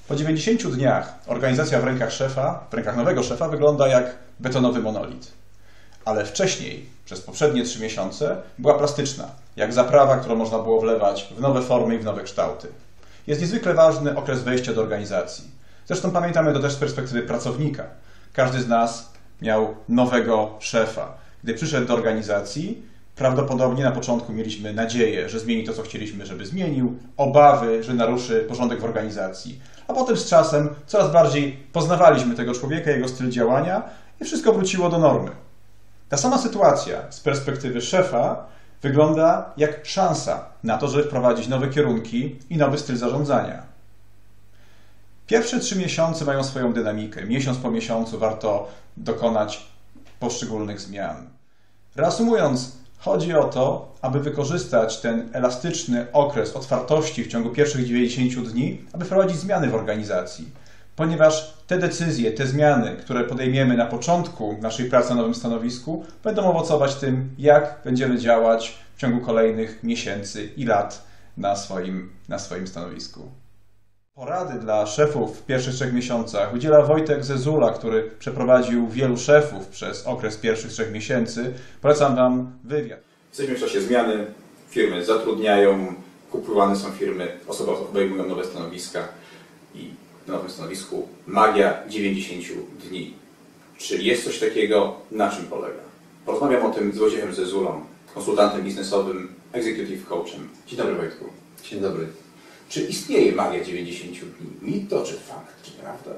Po 90 dniach organizacja w rękach szefa, w rękach nowego szefa wygląda jak betonowy monolit. Ale wcześniej, przez poprzednie 3 miesiące, była plastyczna, jak zaprawa, którą można było wlewać w nowe formy i w nowe kształty. Jest niezwykle ważny okres wejścia do organizacji. Zresztą pamiętamy to też z perspektywy pracownika. Każdy z nas miał nowego szefa. Gdy przyszedł do organizacji, prawdopodobnie na początku mieliśmy nadzieję, że zmieni to, co chcieliśmy, żeby zmienił, obawy, że naruszy porządek w organizacji. A potem z czasem coraz bardziej poznawaliśmy tego człowieka, jego styl działania i wszystko wróciło do normy. Ta sama sytuacja z perspektywy szefa wygląda jak szansa na to, żeby wprowadzić nowe kierunki i nowy styl zarządzania. Pierwsze 3 miesiące mają swoją dynamikę. Miesiąc po miesiącu warto dokonać poszczególnych zmian. Reasumując, chodzi o to, aby wykorzystać ten elastyczny okres otwartości w ciągu pierwszych 90 dni, aby wprowadzić zmiany w organizacji. Ponieważ te decyzje, te zmiany, które podejmiemy na początku naszej pracy na nowym stanowisku, będą owocować tym, jak będziemy działać w ciągu kolejnych miesięcy i lat na swoim stanowisku. Porady dla szefów w pierwszych 3 miesiącach udziela Wojtek Zezula, który przeprowadził wielu szefów przez okres pierwszych 3 miesięcy. Polecam Wam wywiad. Jesteśmy w czasie zmiany, firmy zatrudniają, kupowane są firmy, osoby obejmują nowe stanowiska i na nowym stanowisku magia 90 dni. Czyli jest coś takiego, na czym polega? Porozmawiam o tym z Wojciechem Zezulą, konsultantem biznesowym, executive coachem. Dzień dobry, Wojtku. Dzień dobry. Czy istnieje magia 90 dni? Mit to czy fakt, czy prawda?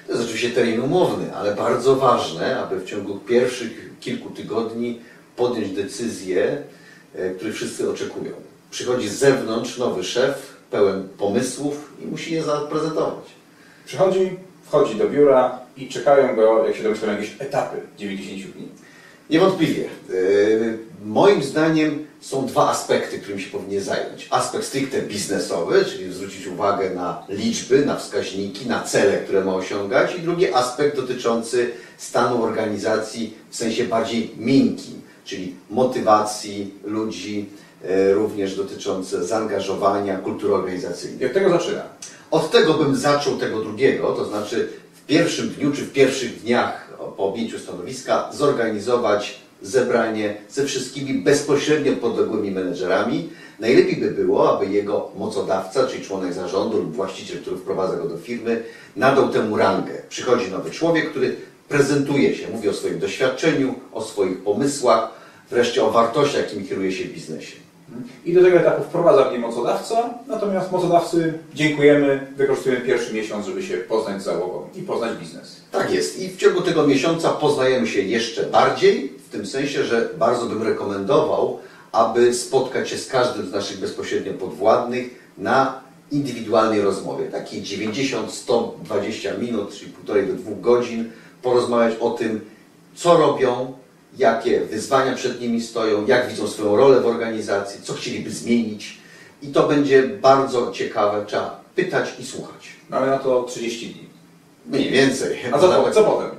To jest oczywiście termin umowny, ale bardzo ważne, aby w ciągu pierwszych kilku tygodni podjąć decyzje, które wszyscy oczekują. Przychodzi z zewnątrz nowy szef, pełen pomysłów i musi je zaprezentować. Wchodzi do biura i czekają go, jak się domyślam, jakieś etapy 90 dni. Niewątpliwie. Moim zdaniem są 2 aspekty, którymi się powinien zająć. Aspekt stricte biznesowy, czyli zwrócić uwagę na liczby, na wskaźniki, na cele, które ma osiągać. I drugi aspekt dotyczący stanu organizacji w sensie bardziej miękkim, czyli motywacji ludzi, również dotyczące zaangażowania, kultury organizacyjnej. I od tego zaczyna. Od tego bym zaczął tego drugiego, to znaczy w pierwszym dniu czy w pierwszych dniach po objęciu stanowiska zorganizować zebranie ze wszystkimi bezpośrednio podległymi menedżerami. Najlepiej by było, aby jego mocodawca, czyli członek zarządu lub właściciel, który wprowadza go do firmy, nadał temu rangę. Przychodzi nowy człowiek, który prezentuje się, mówi o swoim doświadczeniu, o swoich pomysłach, wreszcie o wartościach, jakimi kieruje się w biznesie. I do tego etapu wprowadza mnie mocodawca, natomiast mocodawcy dziękujemy, wykorzystujemy pierwszy miesiąc, żeby się poznać z załogą i poznać biznes. Tak jest. I w ciągu tego miesiąca poznajemy się jeszcze bardziej, w tym sensie, że bardzo bym rekomendował, aby spotkać się z każdym z naszych bezpośrednio podwładnych na indywidualnej rozmowie. Takiej 90-120 minut, czyli 1,5 do 2 godzin, porozmawiać o tym, co robią, jakie wyzwania przed nimi stoją, jak widzą swoją rolę w organizacji, co chcieliby zmienić. I to będzie bardzo ciekawe. Trzeba pytać i słuchać. Mamy na to 30 dni. Mniej więcej. A co potem?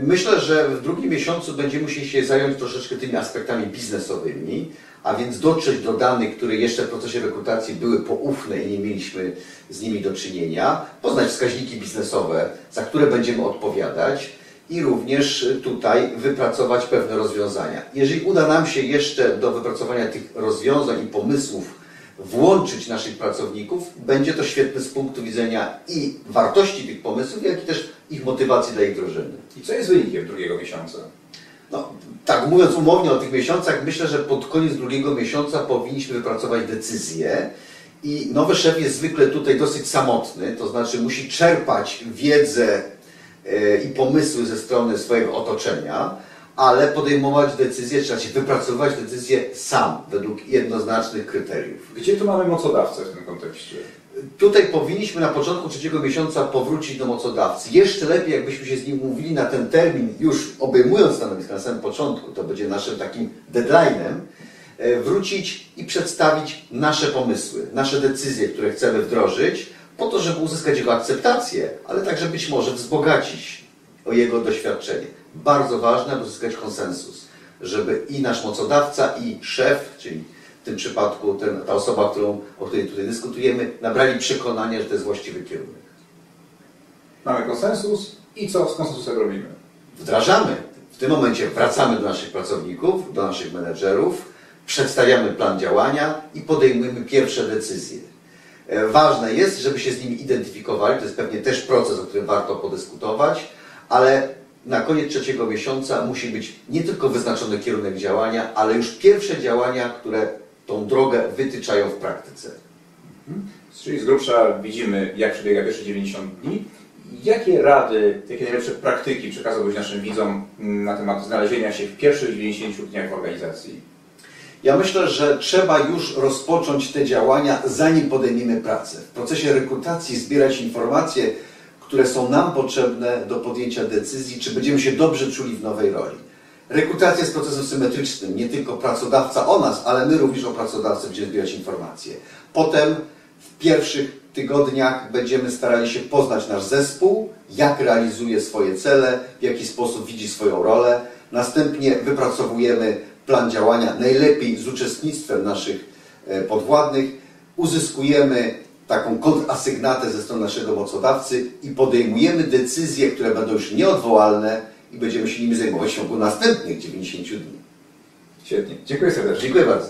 Myślę, że w drugim miesiącu będziemy musieli się zająć troszeczkę tymi aspektami biznesowymi, a więc dotrzeć do danych, które jeszcze w procesie rekrutacji były poufne i nie mieliśmy z nimi do czynienia, poznać wskaźniki biznesowe, za które będziemy odpowiadać, i również tutaj wypracować pewne rozwiązania. Jeżeli uda nam się jeszcze do wypracowania tych rozwiązań i pomysłów włączyć naszych pracowników, będzie to świetne z punktu widzenia i wartości tych pomysłów, jak i też ich motywacji dla ich wdrożenia. I co jest wynikiem drugiego miesiąca? No, tak mówiąc umownie o tych miesiącach, myślę, że pod koniec drugiego miesiąca powinniśmy wypracować decyzję i nowy szef jest zwykle tutaj dosyć samotny, to znaczy musi czerpać wiedzę i pomysły ze strony swojego otoczenia, ale podejmować decyzje, trzeba się wypracowywać decyzje sam, według jednoznacznych kryteriów. Gdzie tu mamy mocodawcę w tym kontekście? Tutaj powinniśmy na początku 3 miesiąca powrócić do mocodawcy. Jeszcze lepiej, jakbyśmy się z nim umówili na ten termin, już obejmując stanowisko na samym początku, to będzie naszym takim deadline'em, wrócić i przedstawić nasze pomysły, nasze decyzje, które chcemy wdrożyć, po to, żeby uzyskać jego akceptację, ale także być może wzbogacić o jego doświadczenie. Bardzo ważne, aby uzyskać konsensus, żeby i nasz mocodawca, i szef, czyli w tym przypadku ta osoba, o której tutaj dyskutujemy, nabrali przekonania, że to jest właściwy kierunek. Mamy konsensus i co z konsensusem robimy? Wdrażamy. W tym momencie wracamy do naszych pracowników, do naszych menedżerów, przedstawiamy plan działania i podejmujemy pierwsze decyzje. Ważne jest, żeby się z nimi identyfikowali, to jest pewnie też proces, o którym warto podyskutować, ale na koniec trzeciego miesiąca musi być nie tylko wyznaczony kierunek działania, ale już pierwsze działania, które tą drogę wytyczają w praktyce. Czyli z grubsza widzimy, jak przebiega pierwsze 90 dni. Jakie rady, jakie najlepsze praktyki przekazałbyś naszym widzom na temat znalezienia się w pierwszych 90 dniach w organizacji? Ja myślę, że trzeba już rozpocząć te działania, zanim podejmiemy pracę. W procesie rekrutacji zbierać informacje, które są nam potrzebne do podjęcia decyzji, czy będziemy się dobrze czuli w nowej roli. Rekrutacja jest procesem symetrycznym. Nie tylko pracodawca o nas, ale my również o pracodawcy będziemy zbierać informacje. Potem w pierwszych tygodniach będziemy starali się poznać nasz zespół, jak realizuje swoje cele, w jaki sposób widzi swoją rolę. Następnie wypracowujemy plan działania, najlepiej z uczestnictwem naszych podwładnych. Uzyskujemy taką kontrasygnatę ze strony naszego mocodawcy i podejmujemy decyzje, które będą już nieodwołalne i będziemy się nimi zajmować w ciągu następnych 90 dni. Świetnie. Dziękuję serdecznie. Dziękuję bardzo.